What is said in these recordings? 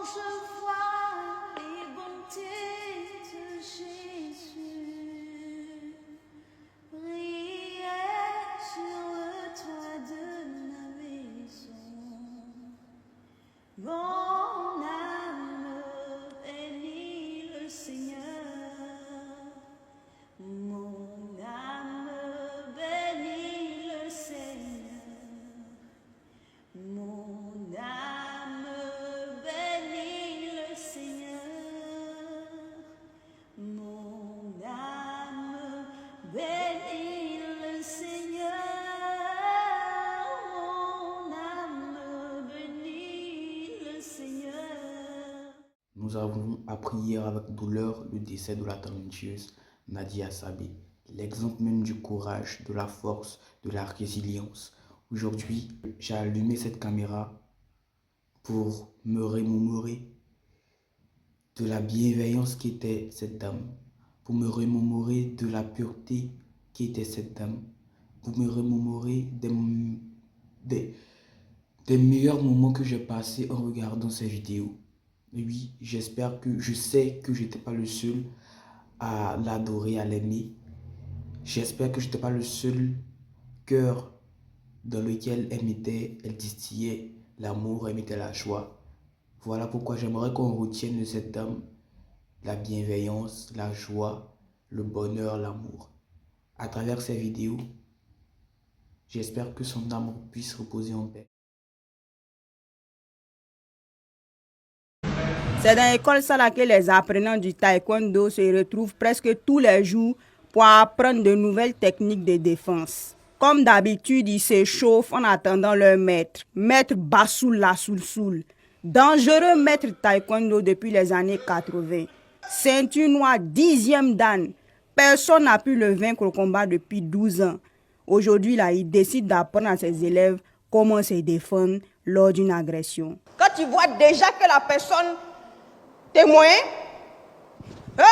je vois les bontés de Jésus briller sur le toit de ma maison. Mon âme bénit le Seigneur. Mon âme bénit le Seigneur. Mon âme bénit le Seigneur. Mon âme bénit le Seigneur. Mon âme bénit le Seigneur. Nous avons appris hier avec douleur le décès de la talentueuse Nadia Sabé, l'exemple même du courage, de la force, de la résilience. Aujourd'hui, j'ai allumé cette caméra pour me remémorer de la bienveillance qu'était cette dame, pour me remémorer de la pureté qu'était cette dame, pour me remémorer des meilleurs moments que j'ai passés en regardant ces vidéos. Et oui, je sais que je n'étais pas le seul à l'adorer, à l'aimer. J'espère que je n'étais pas le seul cœur dans lequel elle distillait l'amour, elle mettait la joie. Voilà pourquoi j'aimerais qu'on retienne de cette dame la bienveillance, la joie, le bonheur, l'amour. À travers ces vidéos, j'espère que son âme puisse reposer en paix. C'est dans l'école ça là que les apprenants du taekwondo se retrouvent presque tous les jours pour apprendre de nouvelles techniques de défense. Comme d'habitude, ils s'échauffent en attendant leur maître, maître Bassoul la Soul. Dangereux maître taekwondo depuis les années 80. Ceinture noire 10e dan. Personne n'a pu le vaincre au combat depuis 12 ans. Aujourd'hui, là, il décide d'apprendre à ses élèves comment se défendre lors d'une agression. Quand tu vois déjà que la personne témoin, tu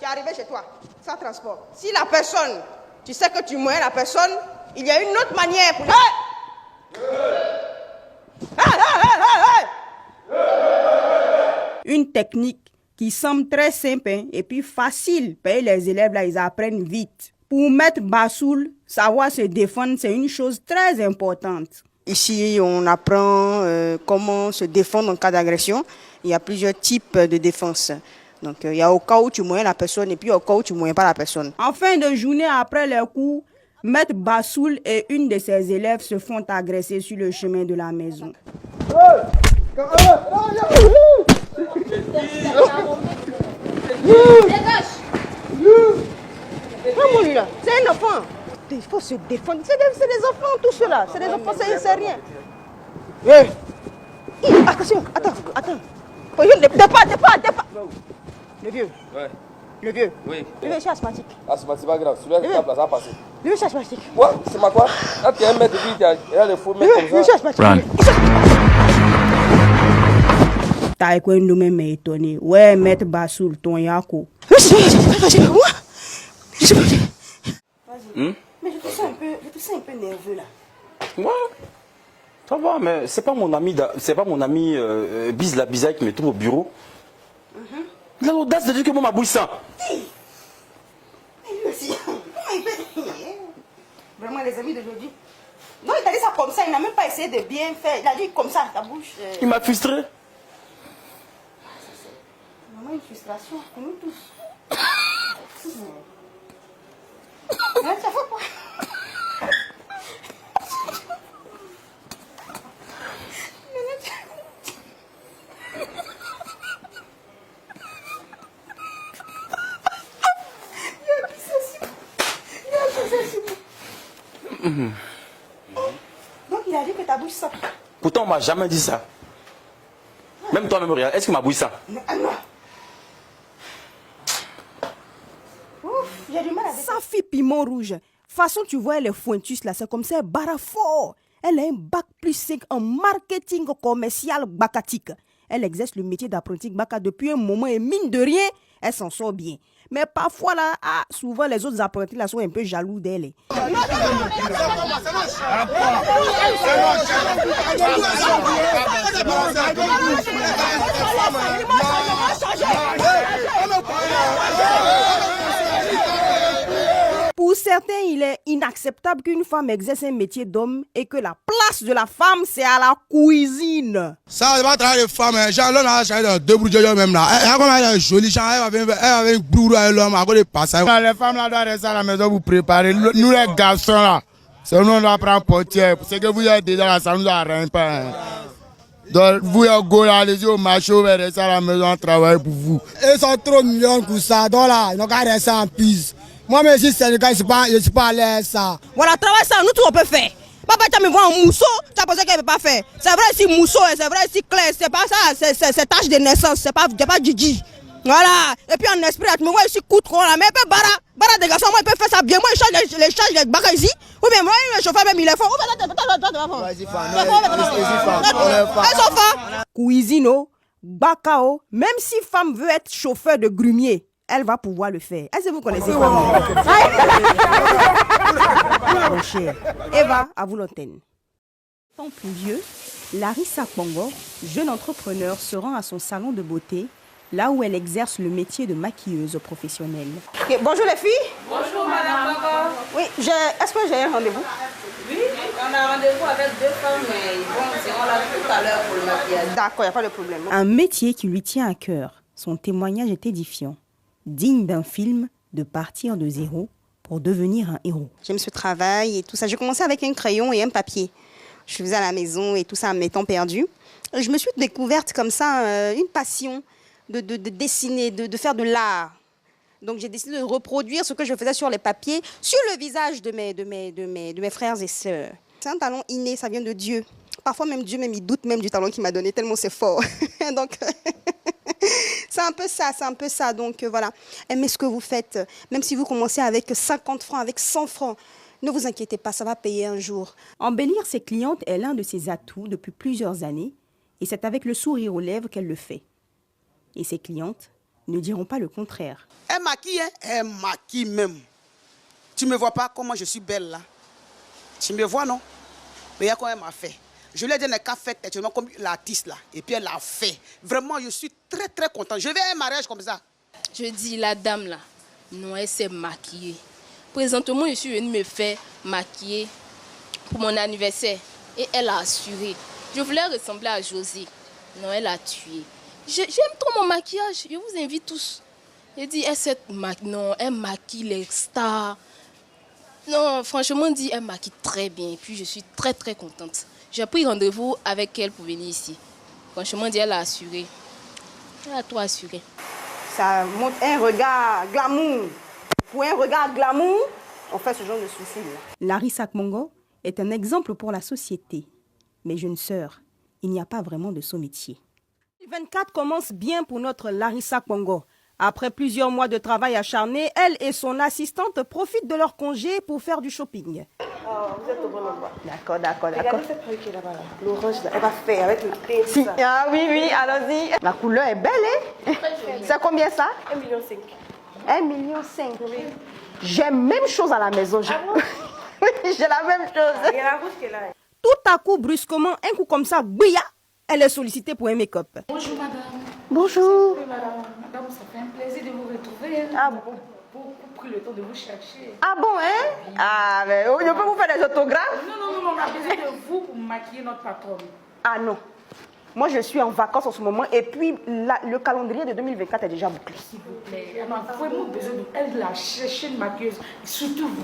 es arrivé chez toi, sans transport. Si la personne, tu sais que tu moins la personne, il y a une autre manière pour... Une technique qui semble très simple et puis facile. Les élèves, là, ils apprennent vite. Pour Maître Bassoul, savoir se défendre, c'est une chose très importante. Ici, on apprend comment se défendre en cas d'agression. Il y a plusieurs types de défense. Donc, il y a au cas où tu moins la personne et puis au cas où tu ne moins pas la personne. En fin de journée, après les cours, Maître Bassoul et une de ses élèves se font agresser sur le chemin de la maison. C'est un enfant. Il faut se défendre. C'est des enfants, tout cela. C'est des enfants, c'est rien. Attention, attends. Départ. Le vieux. Ouais. Le vieux. Oui. Le vieux, c'est asthmatique. Asthmatique, c'est pas grave. Celui-là qui tape là, ça va passer. Le vieux, c'est asthmatique. Quoi? C'est ma quoi? Quand tu es un mètre de vie, il y a des faux mecs comme ça. Le vieux, c'est asthmatique. Taekwondo même est étonné. Ouais, Maître Bassoul, ton yako. Mais je te sens un peu nerveux là. Ouais. Ça va, mais c'est pas mon ami, Biz la Bisaï qui me trouve au bureau. Il a l'audace de dire que moi ma bouille ça. Mais lui aussi, vraiment les amis d'aujourd'hui. Non, il t'a dit ça comme ça, il n'a même pas essayé de bien faire. Il a dit comme ça, ta bouche. Il m'a frustré. C'est vraiment une frustration pour nous tous. Hein, ça fait quoi? Donc il a dit que ta bouche sort. Pourtant on m'a jamais dit ça. Même toi-même, regarde, est-ce que ma bouille ça? Non. Ouf, il y a du mal avec ça. Sa fille piment rouge. Façon tu vois elle est pointusse là, c'est comme ça, elle barre fort. Elle a un bac plus 5 en marketing commercial bakatique. Elle exerce le métier d'apprenti baka depuis un moment et mine de rien, elle s'en sort bien. Mais parfois, là, souvent, les autres apprentis là, sont un peu jaloux d'elle. Pour certains, il est inacceptable qu'une femme exerce un métier d'homme et que la place de la femme, c'est à la cuisine. Ça, c'est pas travail de femme. Genre, l'homme a travaillé dans deux bouts de même là. Elle est jolie, elle avait un bourreau avec l'homme à cause de passer. Les femmes là doivent rester à la maison pour préparer. Nous, les garçons là, c'est nous, on doit prendre portière. C'est que vous êtes déjà là, ça nous arrange pas. Donc, vous, go là, allez-y au marché, vous restez à la maison, on travaille pour vous. Ils sont trop millions pour ça. Donc là, ils n'ont qu'à rester en piste. Moi, mais si c'est le cas, je ne suis pas à l'aise ça. Voilà, travail ça, nous tout on peut faire. Papa, tu me vois en mousseau, tu as pensé qu'elle ne peut pas faire. C'est vrai si mousseau, c'est vrai si clair, c'est pas ça, c'est tâche de naissance, c'est pas Gigi. Voilà, et puis en esprit, tu me vois ici, coup de là, mais il peut bara des garçons, moi il peut faire ça bien, moi il change les bagages ici. Ou bien moi, le chauffeur même il est fort. Cuisine, bakao, même si femme veut être chauffeur de grumier, elle va pouvoir le faire. Est-ce que vous connaissez mon cher. Eva, à vous l'antenne. Tant plus vieux, Larissa Pongo, jeune entrepreneur, se rend à son salon de beauté, là où elle exerce le métier de maquilleuse professionnelle. Okay, bonjour les filles. Bonjour madame. Oui, est-ce que j'ai un rendez-vous? Oui, on a rendez-vous avec deux femmes, mais ils seront là tout à l'heure pour le maquillage. D'accord, il n'y a pas de problème. Un métier qui lui tient à cœur. Son témoignage est édifiant. Digne d'un film, de partir de zéro pour devenir un héros. J'aime ce travail et tout ça. J'ai commencé avec un crayon et un papier. Je faisais à la maison et tout ça en m'étant perdue. Je me suis découverte comme ça une passion de dessiner, de faire de l'art. Donc j'ai décidé de reproduire ce que je faisais sur les papiers, sur le visage de mes frères et sœurs. C'est un talent inné, ça vient de Dieu. Parfois même Dieu il doute même du talent qu'il m'a donné, tellement c'est fort. Donc c'est un peu ça. Donc voilà, aimez ce que vous faites. Même si vous commencez avec 50 francs, avec 100 francs, ne vous inquiétez pas, ça va payer un jour. Embellir ses clientes est l'un de ses atouts depuis plusieurs années et c'est avec le sourire aux lèvres qu'elle le fait. Et ses clientes ne diront pas le contraire. Elle maquille, hein? Elle maquille même. Tu ne me vois pas comment je suis belle là? Tu me vois, non? Mais regarde comment elle m'a fait. Je lui ai dit, elle n'a qu'à faire tellement comme l'artiste là. Et puis elle l'a fait. Vraiment, je suis très très contente. Je vais à un mariage comme ça. Je dis, la dame là, non, elle s'est maquillée. Présentement, je suis venue me faire maquiller pour mon anniversaire. Et elle a assuré. Je voulais ressembler à Josie. Non, elle a tué. J'aime trop mon maquillage. Je vous invite tous. Je dis, elle maquille les stars. Non, franchement, elle maquille très bien. Et puis, je suis très, très contente. J'ai pris rendez-vous avec elle pour venir ici. Franchement, elle a assuré. Elle a tout assuré. Ça montre un regard glamour. Pour un regard glamour, on fait ce genre de soucis. Larissa Pongo est un exemple pour la société. Mais jeune sœur, il n'y a pas vraiment de sous-métier. 2024 commence bien pour notre Larissa Pongo. Après plusieurs mois de travail acharné, elle et son assistante profitent de leur congé pour faire du shopping. Oh, vous êtes au bon endroit. D'accord. Regardez cette feuille qui est là-bas. L'orange, là, elle va faire avec le thé. Si. Ah oui, allons-y. La couleur est belle, hein? C'est combien ça? 1,5 million. 1,5 million. Oui. J'ai la même chose à la maison. Ah bon? Oui, j'ai la même chose. Il y a la rouge qui est là. Tout à coup, brusquement, un coup comme ça, bouilla, elle est sollicitée pour un make-up. Bonjour madame. Bonjour. Oui madame. Madame, ça fait un plaisir de vous retrouver. Ah bon? Beaucoup pris le temps de vous chercher. Ah bon, hein? Ah, mais je peux vous faire des autographes? Non, on a besoin de vous pour maquiller notre patronne. Ah non. Moi, je suis en vacances en ce moment et puis le calendrier de 2024 est déjà bouclé. S'il vous plaît, on a vraiment besoin de elle, la chercher une maquilleuse, surtout vous.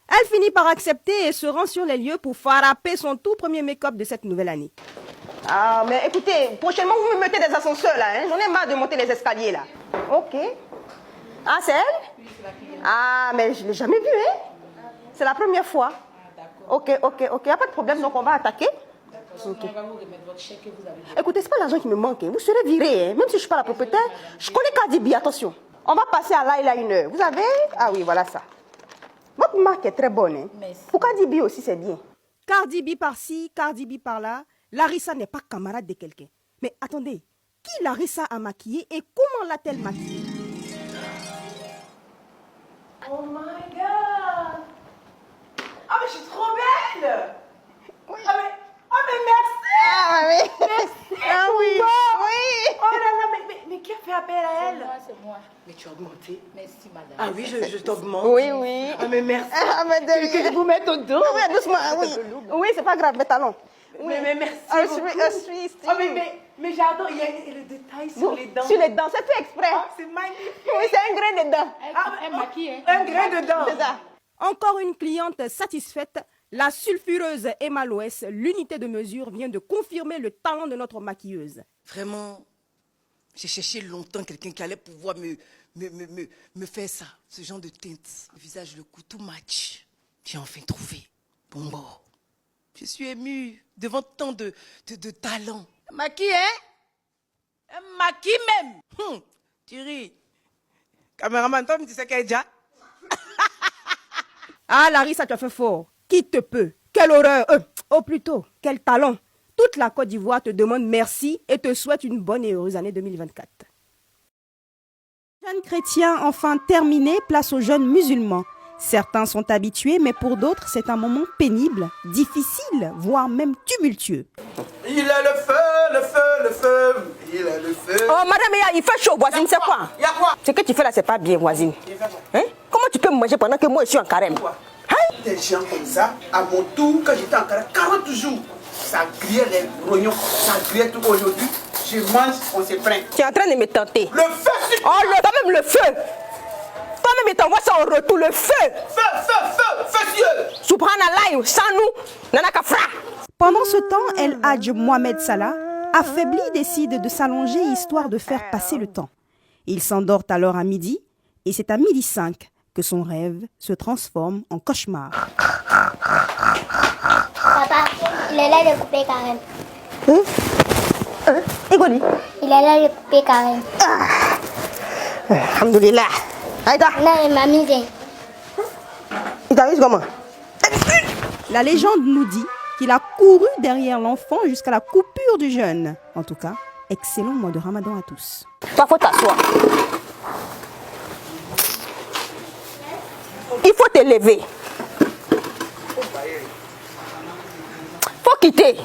Elle finit par accepter et se rend sur les lieux pour frapper son tout premier make-up de cette nouvelle année. Ah, mais écoutez, prochainement, vous me mettez des ascenseurs là, hein? J'en ai marre de monter les escaliers là. Ok. Ah, c'est elle? Oui, c'est la cliente. Ah, mais je ne l'ai jamais vue, hein? C'est la première fois. Ah, d'accord. Ok. Il n'y a pas de problème, donc on va attaquer. D'accord, okay. On va vous remettre votre chèque que vous avez dit. Écoutez, ce n'est pas l'argent qui me manque, hein. Vous serez viré, hein? Même si je ne suis pas la propriétaire. Je connais Cardi B, attention. On va passer à Laila 1 heure. Vous avez? Ah oui, voilà ça. Votre marque est très bonne. Hein? Merci. Pour Cardi B aussi, c'est bien. Cardi B par-ci, Cardi B par-là. Larissa n'est pas camarade de quelqu'un. Mais attendez, qui Larissa a maquillé et comment l'a-t-elle maquillée? Oh my god! Ah, mais je suis trop belle! Oui. Ah, mais merci! Ah, oui. Merci! Ah, oui! Oui! Oh là là, mais qui a fait appel à elle? C'est moi. Mais tu as augmenté. Merci, madame. Ah oui, je t'augmente. Oui, oui. Ah, mais merci. Ah, mais Que je vous mette au dos. Oui, doucement, oui. Oui, c'est pas grave, mes talons. Oui. Mais merci beaucoup. Oh, mais j'adore, il y a le détail sur les dents. Sur les dents, c'est fait exprès. Ah, c'est magnifique. Oui, c'est un grain de dents. Elle maquille, hein. Un grain de dents. C'est ça. Encore une cliente satisfaite, la sulfureuse Emma Loès, l'unité de mesure, vient de confirmer le talent de notre maquilleuse. Vraiment, j'ai cherché longtemps quelqu'un qui allait pouvoir me faire ça. Ce genre de teinte. Le visage, le cou, tout match. J'ai enfin trouvé. Bon. Je suis émue devant tant de talent. Maquille, hein? Un maquille même. Tu ris. Caméraman, toi, tu sais qu'elle est déjà. Ah, Larissa, tu as fait fort. Qui te peut? Quelle horreur! Oh, plutôt, quel talent! Toute la Côte d'Ivoire te demande merci et te souhaite une bonne et heureuse année 2024. Jeunes chrétiens enfin terminé, place aux jeunes musulmans. Certains sont habitués, mais pour d'autres, c'est un moment pénible, difficile, voire même tumultueux. Il est le feu, il est le feu. Oh, madame, il fait chaud, voisine, c'est quoi? Il y a quoi? Ce que tu fais là, c'est pas bien, voisine. Hein? Comment tu peux me manger pendant que moi je suis en carême? Des gens comme ça, à mon tour, quand j'étais en carême, 40 jours, ça grillait les rognons, ça grillait tout aujourd'hui. Je mange, on se plaint. Tu es en train de me tenter. Le feu, Oh, quand même le feu! Toi-même, il t'envoie ça en retour, le feu! feu, Dieu! Subhanallah, sans nous, nana kafra! Pendant ce temps, El Hadj Mohamed Salah, affaibli, décide de s'allonger histoire de faire passer le temps. Il s'endort alors à midi, et c'est à 12h05 que son rêve se transforme en cauchemar. Papa, il est là de couper carême. Égoli. Il est là de couper carême. Alhamdulillah. Aïda. Non, il m'a mis. Il t'a mis comment? La légende nous dit qu'il a couru derrière l'enfant jusqu'à la coupure du jeûne. En tout cas, excellent mois de Ramadan à tous. Toi, faut t'asseoir. Il faut te lever. Faut quitter.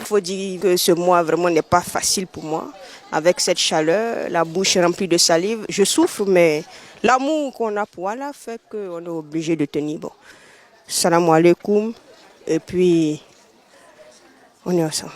Il faut dire que ce mois vraiment n'est pas facile pour moi. Avec cette chaleur, la bouche remplie de salive, je souffre, mais l'amour qu'on a pour Allah fait qu'on est obligé de tenir bon. Salam alaikum. Et puis, on est ensemble.